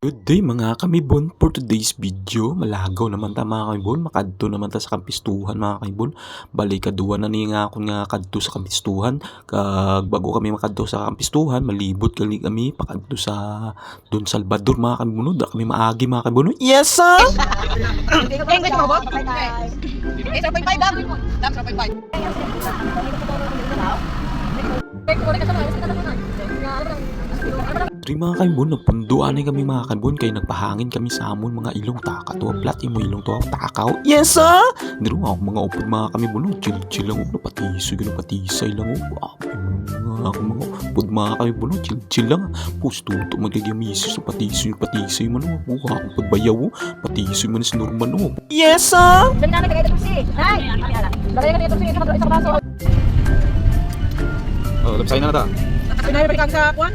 Good day mga kamibon, for today's video, malagaw naman ta mga kamibon, makadto naman ta sa kampistuhan mga kamibon. Bali kaduwa na niya ako nga kadto sa kampistuhan, kag bago kami makadto sa kampistuhan, malibot kami pakadto sa Don Salvador mga kamibon, da kami maagi mga kamibon. Yes sir! English mo ba? Okay. 0.5 lang. 0.5. Dari mga kaibon, nagpunduan kami mga kaibon, kay nagpahangin kami sa amon mga ilong taka to, plat imo ilong to takaw. Yes sir! Diro ako mga upod mga kamibon, chill lang ako, patisay lang ako. Ako mga upod mga kamibon, chill lang. Pustuto magiging misis, patisay man ako, ako pagbayaw, patisay man sa normal ako. Yes sir! Dali na nagkakita po si. Nay! Dali na nagkakita po si. Isang braso. Oh, labsay na ta. Pinay balik sa kuwan.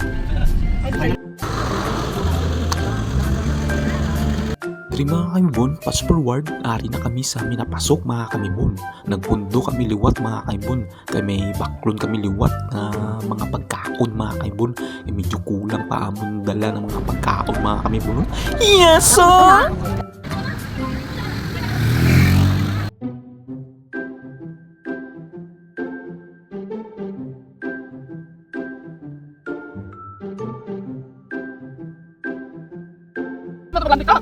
Dari mga kamibon, fast forward, ari na kami sa minapasok mga kamibon. Nagpundo kami liwat mga kamibon, kay may baklon kami liwat na mga pagkaon mga kamibon. Medyo kulang pa amon dala ng mga pagkaon mga kamibon. Yes sir! Ano ka?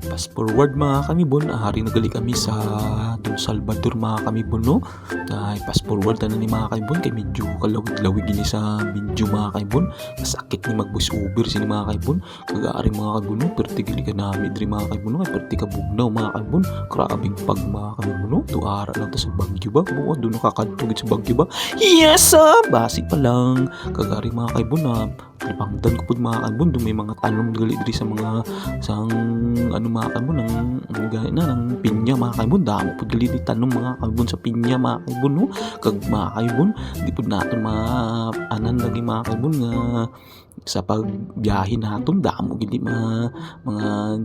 Fast forward mga kamibon, hari nagali kami sa Don Salvador mga kamibon no. Ay fast forward na ni mga kamibon, kay medyo kalawig-lawig ini sa video mga kamibon. Masakit ni mag-voice over sini mga kamibon. Kagaari mga kamibon no, perti gali ka nami diri mga kamibon no, kay perti ka bugnaw mga kamibon. Krabing pag mga kamibon no, tuara lang ta sa Bagyo ba? Buo do nakakadtugit sa Bagyo ba? Yes basi pa lang. Kagaari mga kamibon na Lipangdan ko po mga kanbon, may mga tanong gali diri sa mga sang ano mga kanbon ng pinya mga kanbon, damo po gali di tanong mga kanbon sa pinya mga kanbon no. Kag mga kanbon di po natin anan lagi mga kanbon nga sa pagbiyahe naton damo gid mga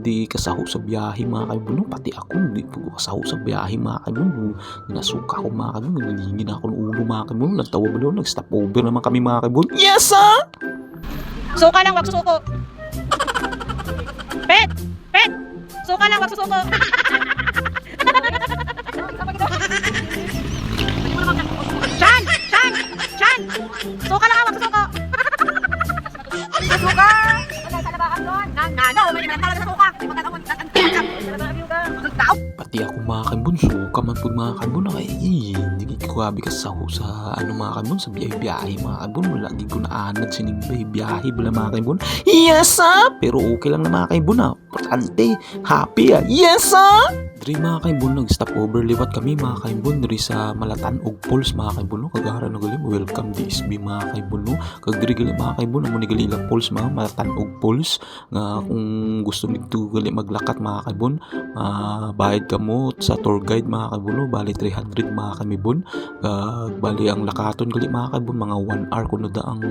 di kasaho sa biyahe mga kanbon no. Pati ako di po kasaho sa biyahe mga kanbon, nasuka ko mga kanbon, nalingin ako ng ulo mga kanbon, nagtawa ba daw, nag-stop over naman kami mga kanbon. Yes sir! Suka lang, wag susuko. Pet! Suka lang, wag susuko. Chan! Suka lang, wag susuko. Suka! Sa labahan doon. Nano, may talaga sa suka. Di magkakawin ka. Pati ako mga kanbon, suka man po mga kanbon, ay hindi ko kabi kasaho sa ano mga kanbon, sa biyahe mga kanbon, wala di ko naanad sining biyahe bala mga kanbon. Yes pero okay lang na mga kanbon importante, happy yes Diri mga kanbon, nag-stop over liwat kami mga kanbon, diri sa Malatan og Falls mga kanbon no. Kagara na gali, welcome DSB mga kanbon no. Kag diri gali mga kanbon, amo ni gali ilang falls mga Malatan og Falls, nga kung gusto nito gali maglakat mga kanbon, bayad ka mo sa tour guide mga kanbon no, bali 300 mga kanbon. Bali ang lakaton gali mga kanbon, mga 1 hour kuno da ang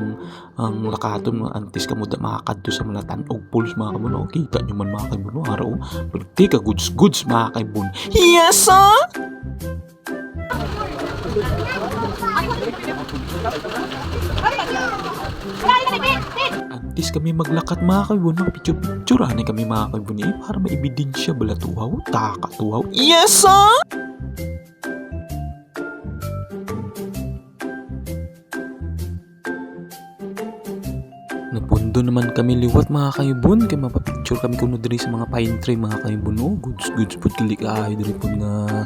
lakaton, antes ka mo da makakadto sa Malatan og Falls mga kanbon no. Kita nyo man mga kanbon no, araw perti ka goods mga kanbon. Yes antes kami maglakat mga kanbon, picture kami mga kanbon para maibidensya bala tuhaw, takatuhaw. Yes Napundo naman kami liwat mga kaibon, kay mapapicture kami kuno diri sa mga pine tree mga kaibon no. Goods pud kili kaayo diri pud nga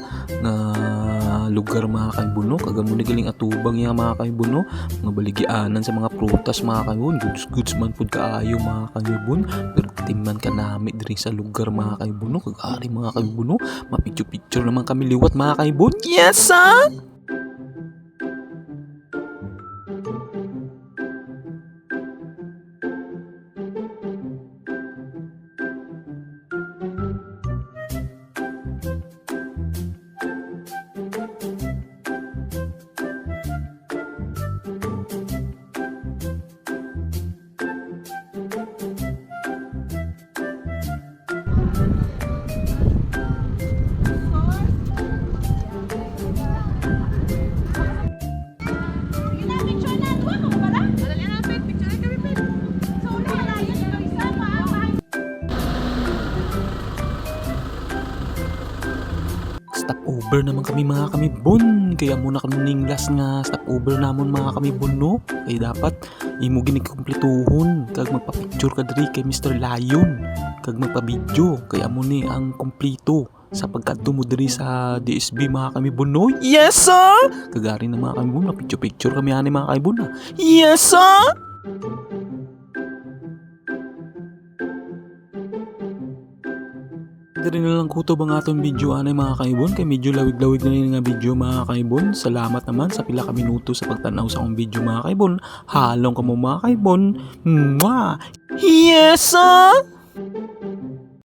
lugar mga kaibon no. Kagamo ni galing atubang ya mga kaibon no, mga baligyanan sa mga prutas mga kaibon, goods man pud kaayo mga kaibon. Pero timan ka nami diri sa lugar mga kaibon no, kagari mga kaibon no, mapicture naman kami liwat mga kaibon. Yes stopover naman kami mga kamibon. Kaya muna kami ning last nga stopover namon mga kamibon no. Kaya dapat imo gini kumpletuhon kag magpa-picture ka diri kay Mr. Lion kag magpa-video kaya mo ni ang kumpleto sa pagkadto mo diri sa DSB mga kamibon no. Yes sir. Kagari na mga kamibon na picture kami ani mga kamibon na. Yes sir. Diri na lang kutob ang atong video anay mga kaibon kay medyo lawig-lawig na rin nga video mga kaibon. Salamat naman sa pila ka minuto sa pagtanaw sa akong video mga kaibon. Halong ka mo mga kaibon. Mwah! Yes!